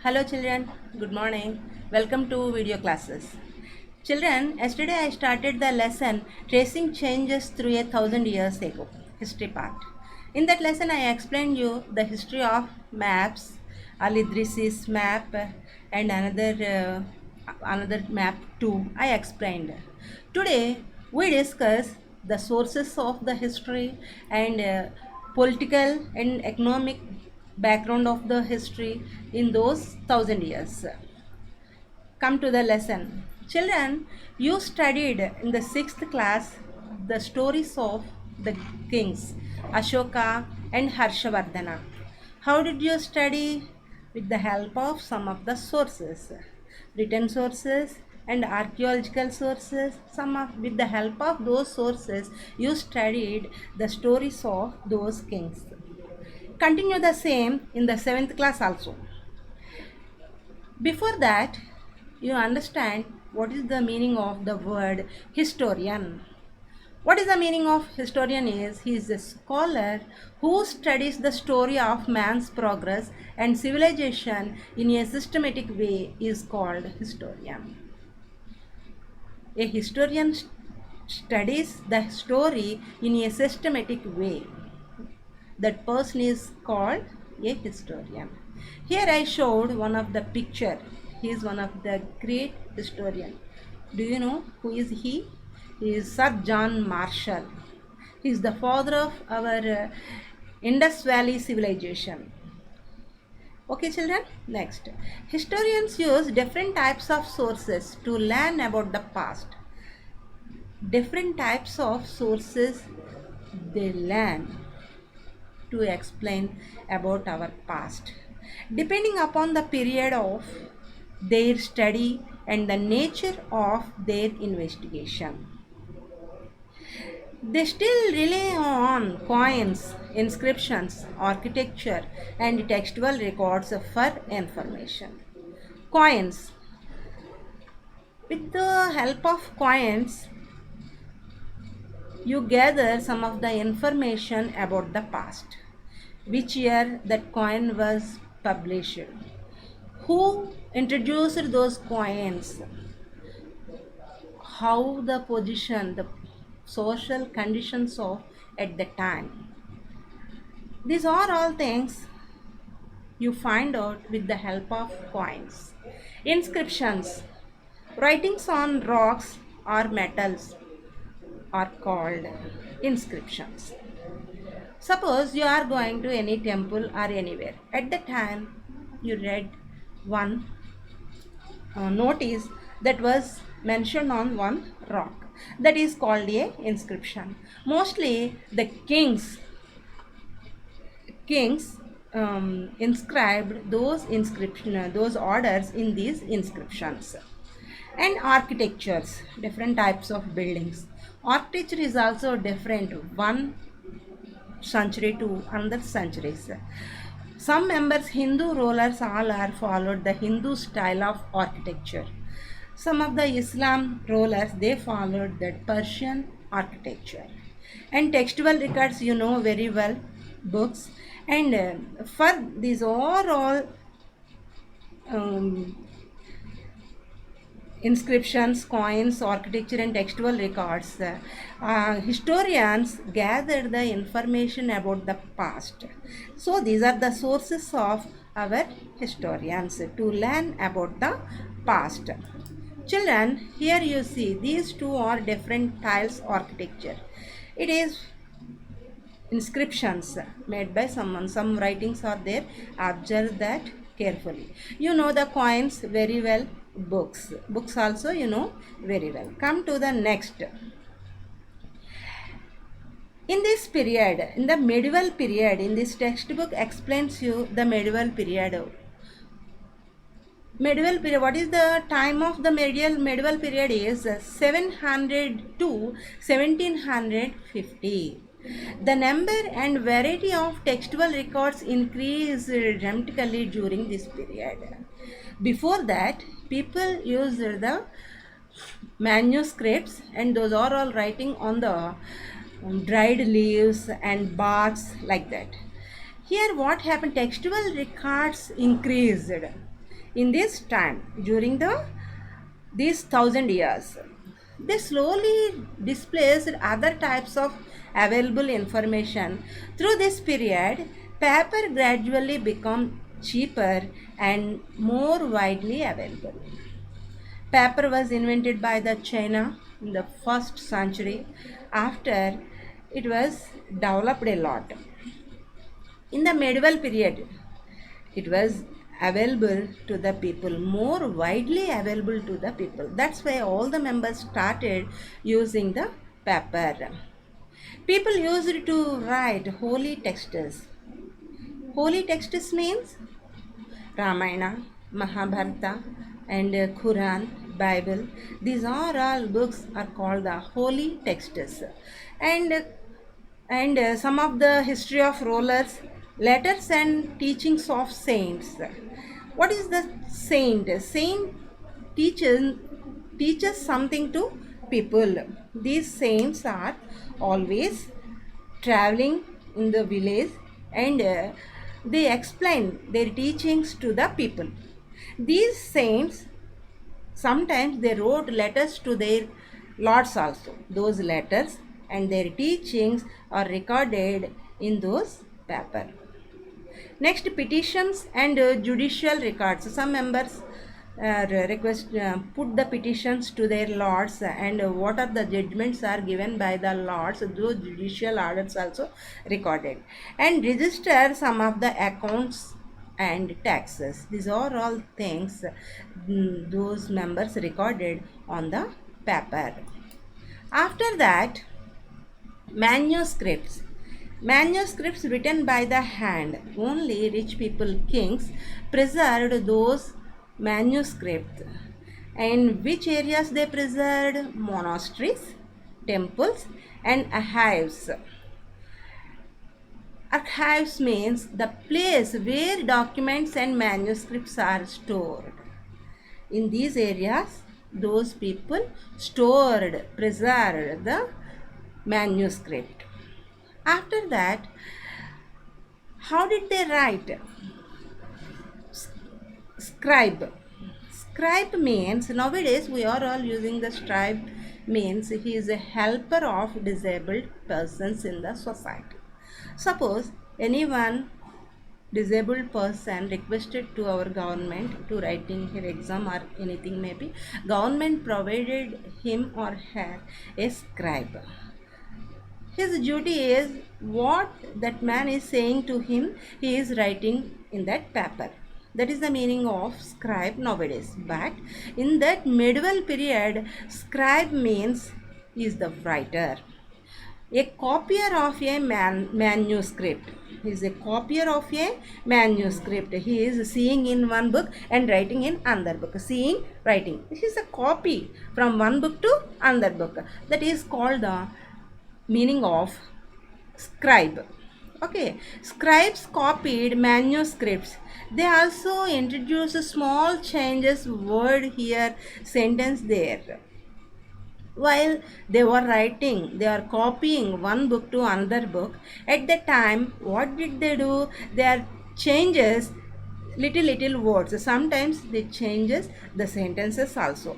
Hello children, good morning. Welcome to video classes. Children, yesterday I started the lesson Tracing Changes Through 1,000 Years Ago, history part. In that lesson I explained you the history of maps, Al-Idrisis map and another map too. I explained. Today we discuss the sources of the history and political and economic background of the history in those 1,000 years. Come to the lesson. Children, you studied in the sixth class the stories of the kings Ashoka and Harshavardhana. How did you study? With the help of some of the sources, written sources and archaeological sources. With the help of those sources, you studied the stories of those kings. Continue the same in the seventh class also. Before that, you understand what is the meaning of the word historian. What is the meaning of historian is he is a scholar who studies the story of man's progress and civilization in a systematic way is called historian. A historian studies the story in a systematic way. That person is called a historian. Here I showed one of the picture. He is one of the great historian. Do you know who is he? He is Sir John Marshall. He is the father of our Indus Valley civilization. Okay children, next. Historians use different types of sources to learn about the past. Different types of sources they learn to explain about our past, depending upon the period of their study and the nature of their investigation. They still rely on coins, inscriptions, architecture, and textual records for information. Coins. With the help of coins, you gather some of the information about the past. Which year that coin was published? Who introduced those coins? How the position, the social conditions of at the time. These are all things you find out with the help of coins. Inscriptions. Writings on rocks or metals are called inscriptions. Suppose you are going to any temple or anywhere. At the time, you read one notice that was mentioned on one rock. That is called a inscription. Mostly the kings inscribed those those orders in these inscriptions. And architectures, different types of buildings. Architecture is also different one century to another centuries. Some members Hindu rulers all are followed the Hindu style of architecture. Some of the Islam rulers they followed that Persian architecture. And textual records you know very well, books. And for these are all um, inscriptions, coins, architecture, and textual records, historians gather the information about the past. So, these are the sources of our historians to learn about the past. Children, here you see these two are different tiles architecture. It is inscriptions made by someone. Some writings are there. Observe that carefully. You know the coins very well. Books also you know very well. Come to the next. In this period, in the medieval period, in this textbook explains you the medieval period. Medieval period, what is the time of the medieval period is 700 to 1750. The number and variety of textual records increased dramatically during this period. Before that, people used the manuscripts and those are all writing on the dried leaves and barks like that. Here what happened, textual records increased. in this time during these 1,000 years. They slowly displaced other types of available information. Through this period, paper gradually became cheaper and more widely available. Paper was invented by the China in the first century. After it was developed a lot. In the medieval period, it was available to the people, more widely available to the people. That's why all the members started using the paper. People used to write holy texts. Holy texts means Ramayana, Mahabharata, and Quran, Bible. These are all books are called the holy texts. And some of the history of rulers, letters and teachings of saints. What is the saint? Saint teaches teaches something to people. These saints are always traveling in the village, and they explain their teachings to the people. These saints sometimes they wrote letters to their lords also. Those letters and their teachings are recorded in those paper. Next, petitions and judicial records. Some members request put the petitions to their lords, and what are the judgments are given by the lords. Those judicial orders also recorded, and register some of the accounts and taxes. These are all things those members recorded on the paper. After that, manuscripts. Manuscripts written by the hand. Only rich people, kings, preserved those manuscripts. In which areas they preserved? Monasteries, temples, and archives. Archives means the place where documents and manuscripts are stored. In these areas, those people stored, preserved the manuscript. After that, how did they write? Scribe. Scribe means, nowadays we are all using the scribe, means he is a helper of disabled persons in the society. Suppose anyone disabled person requested to our government to writing her exam or anything, maybe government provided him or her a scribe. His duty is what that man is saying to him, he is writing in that paper. That is the meaning of scribe nowadays. But in that medieval period, scribe means is the writer. A copier of a manuscript. He is a copier of a manuscript. He is seeing in one book and writing in another book. Seeing, writing. This is a copy from one book to another book. That is called the meaning of scribe. Okay, scribes copied manuscripts. They also introduced small changes, word here, sentence there. While they were writing, they are copying one book to another book. At the time, what did they do? They are changes little words. Sometimes they changes the sentences also.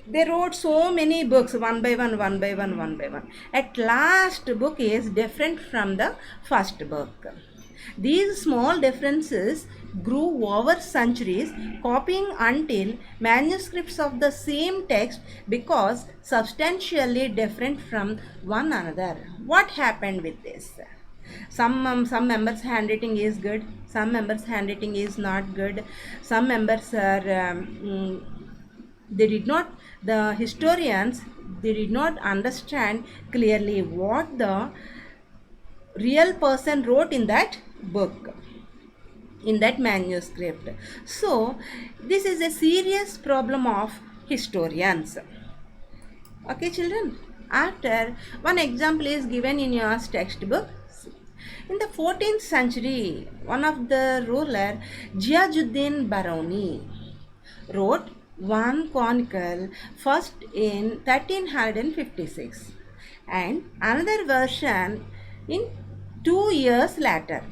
They wrote so many books, one by one. At last book is different from the first book. These small differences grew over centuries, copying until manuscripts of the same text because substantially different from one another. What happened with this? Some members' handwriting is good, some members' handwriting is not good. Some members are the historians, they did not understand clearly what the real person wrote in that book, in that manuscript. So this is a serious problem of historians. Okay children, after one example is given in your textbook. In the 14th century, one of the ruler, Ziauddin Baroni, wrote one chronicle, first in 1356 and another version in 2 years later.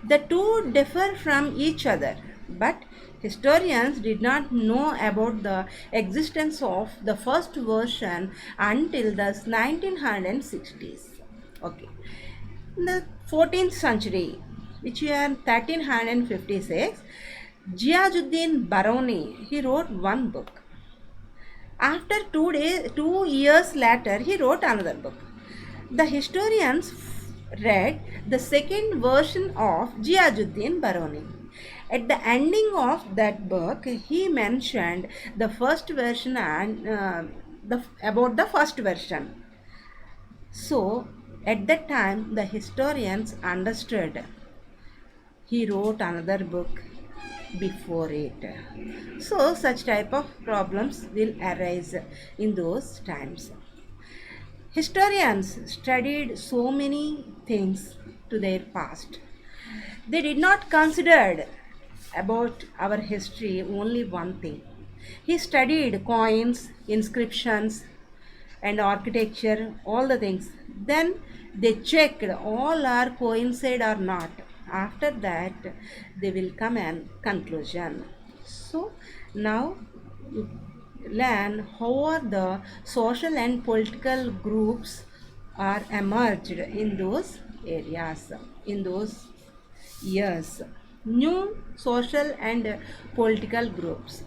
The two differ from each other, but Historians did not know about the existence of the first version until the 1960s. Okay. In the 14th century, which year 1356, Ziauddin Baroni, he wrote one book. After 2 years later, he wrote another book. The historians read the second version of Ziauddin Baroni. At the ending of that book, he mentioned the first version and about the first version. So, at that time, the historians understood he wrote another book before it. So, such type of problems will arise in those times. Historians studied so many things to their past. They did not consider about our history only one thing. He studied coins, inscriptions, and architecture, all the things. Then they checked all are coincide or not. After that, they will come an conclusion. So now you learn how are the social and political groups are emerged in those areas, in those years. New social and political groups.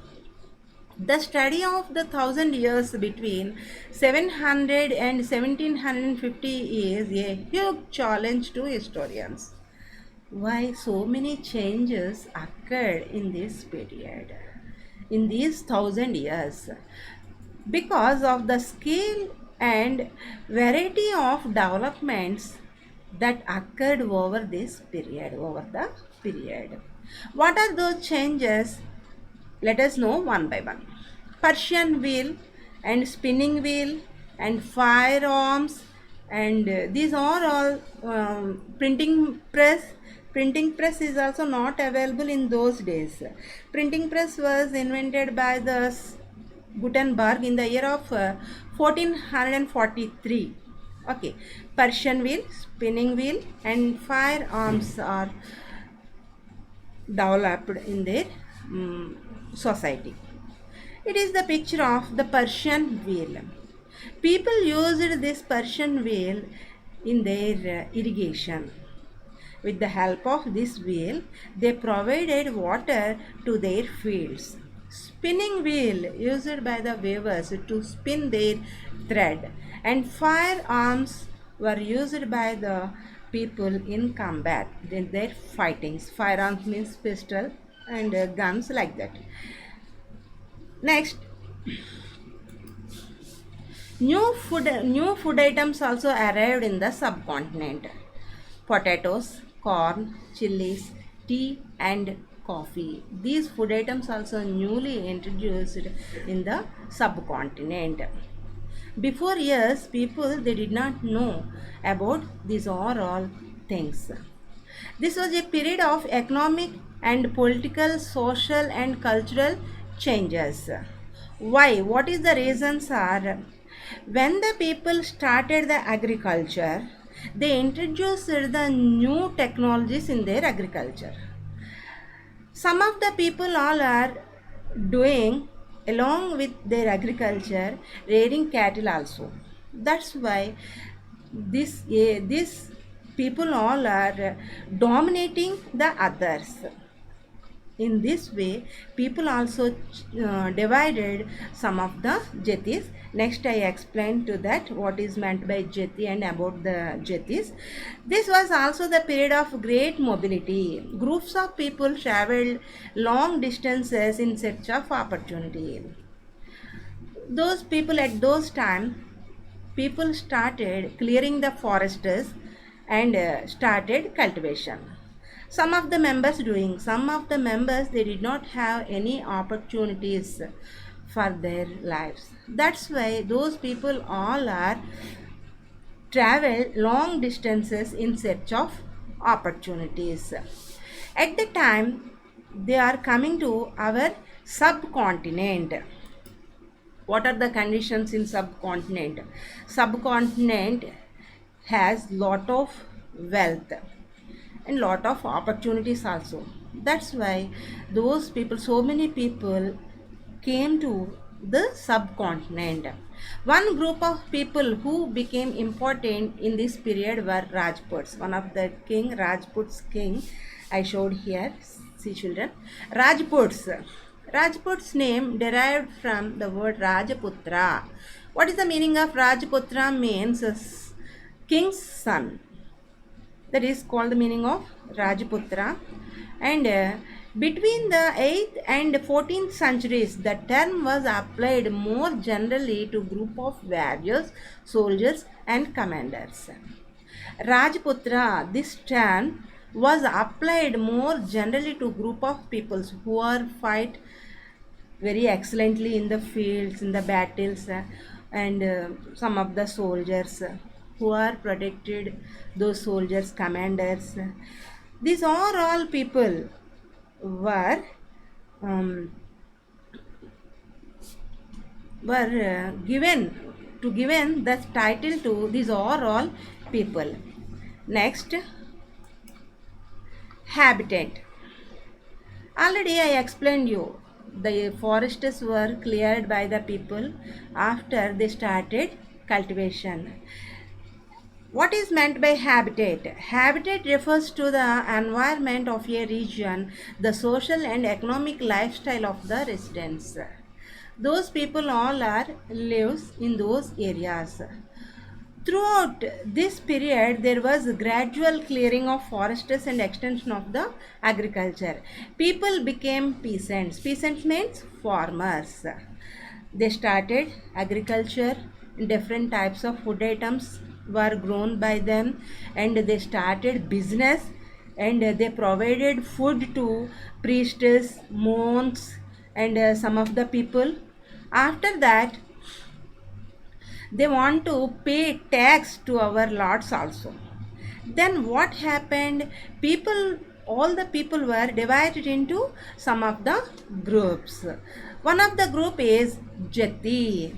The study of the 1,000 years between 700 and 1750 is a huge challenge to historians. Why so many changes occurred in this period, in these 1,000 years? Because of the scale and variety of developments that occurred over this period, over the period. What are those changes? Let us know one by one. Persian wheel and spinning wheel and firearms, and these are all printing press. Printing press is also not available in those days. Printing press was invented by the Gutenberg in the year of 1443. Okay, Persian wheel, spinning wheel, and firearms are developed in their society. It is the picture of the Persian wheel. People used this Persian wheel in their irrigation. With the help of this wheel, they provided water to their fields. Spinning wheel used by the weavers to spin their thread, and firearms were used by the people in combat in their fightings. Firearms means pistol and guns like that. Next, new food items also arrived in the subcontinent. Potatoes, corn, chilies, tea, and coffee. These food items also newly introduced in the subcontinent. Before years, people they did not know about these are all things. This was a period of economic and political, social and cultural changes. Why? What is the reasons are? When the people started the agriculture, they introduced the new technologies in their agriculture. Some of the people all are doing along with their agriculture rearing cattle also. That's why this people all are dominating the others. In this way, people also divided some of the jatis. Next, I explained to that what is meant by jati and about the jatis. This was also the period of great mobility. Groups of people traveled long distances in search of opportunity. Those people at those time, people started clearing the forests and started cultivation. Some of the members doing, some of the members they did not have any opportunities for their lives. That's why those people all are travel long distances in search of opportunities. At the time they are coming to our subcontinent. What are the conditions in subcontinent? Subcontinent has lot of wealth and lot of opportunities also. That's why those people, so many people came to the subcontinent. One group of people who became important in this period were Rajputs. One of the king, Rajputs king, I showed here, see children. Rajputs. Rajput's name derived from the word Rajaputra. What is the meaning of Rajaputra? Means king's son. That is called the meaning of Rajaputra. And between the 8th and 14th centuries, the term was applied more generally to group of warriors, soldiers and commanders. Rajputra, this term was applied more generally to group of peoples who are fight very excellently in the fields, in the battles, and some of the soldiers who are protected, those soldiers, commanders. These are all people were um, given the title to these are all people. Next, habitat. Already I explained you the forests were cleared by the people after they started cultivation. What is meant by habitat? Habitat refers to the environment of a region, the social and economic lifestyle of the residents. Those people all are lives in those areas. Throughout this period, there was a gradual clearing of forests and extension of the agriculture. People became peasants. Peasants means farmers. They started agriculture. Different types of food items were grown by them, and they started business, and they provided food to priests, monks, and some of the people. After that, they want to pay tax to our lords also. Then what happened? People, all the people were divided into some of the groups. One of the group is Jati.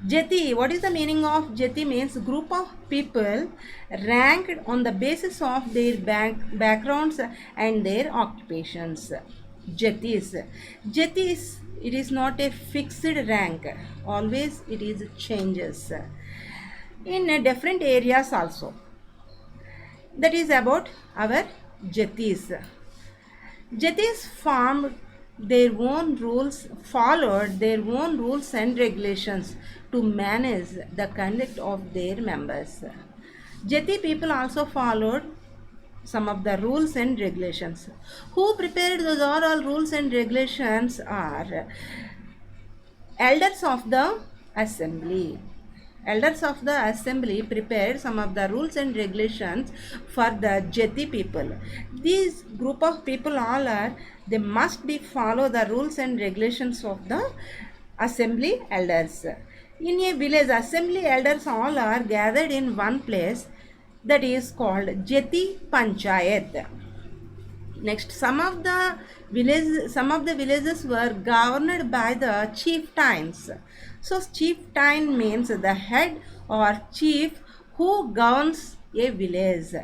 Jati, what is the meaning of Jati? Means group of people ranked on the basis of their backgrounds and their occupations. Jatis. Jatis, it is not a fixed rank. Always it is changes in different areas also. That is about our Jatis. Jatis formed their own rules, followed their own rules and regulations to manage the conduct of their members. Jati people also followed some of the rules and regulations. Who prepared those are all rules and regulations are elders of the assembly. Elders of the assembly prepared some of the rules and regulations for the Jati people. These group of people all are, they must be follow the rules and regulations of the assembly elders. In a village, assembly elders all are gathered in one place, that is called Jati Panchayat. Next, some of the villages were governed by the chieftains. So chieftain means the head or chief who governs a village.